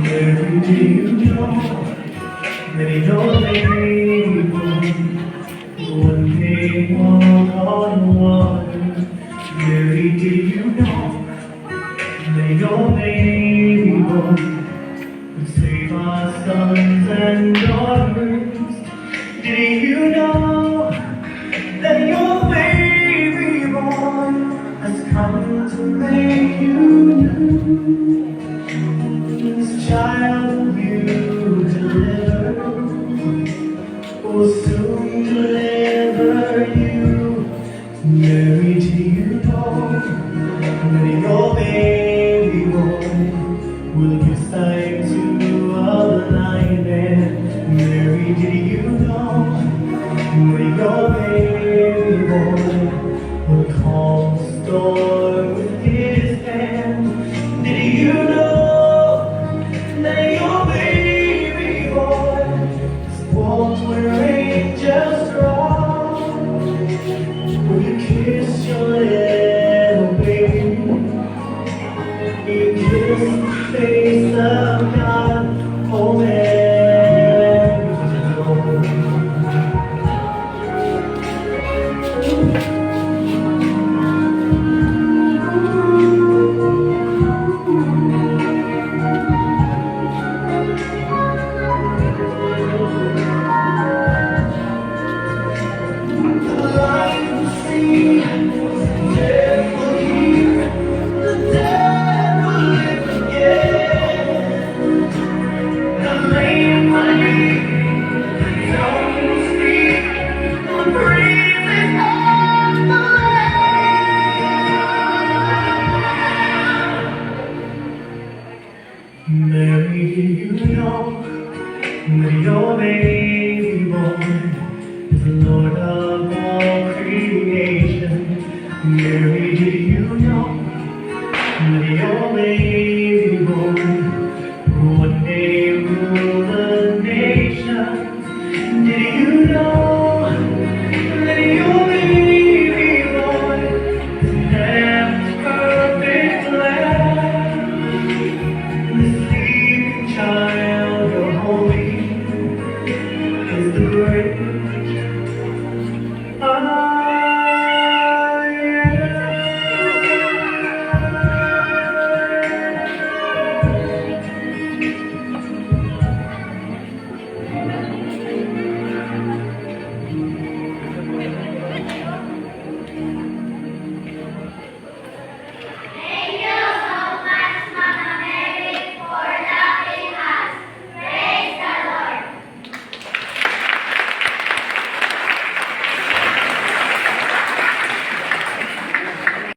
Mary, do you know that your baby boy one day walked on water? Mary, do you know that your baby boy would save our sons and daughters? Did you know that your baby boy has come to make you new? This child you deliver will soon deliver you. Mary, do you know that your baby boy will give sight to a blind man? Mary, do you know that your baby boy will calm the storm with his hand? Did you know that your baby boy is born where angels roam? Will you kiss your little baby? You kiss the face of God, oh Mary. Mary, do you know that your baby boy is the Lord of all creation? Mary, do you know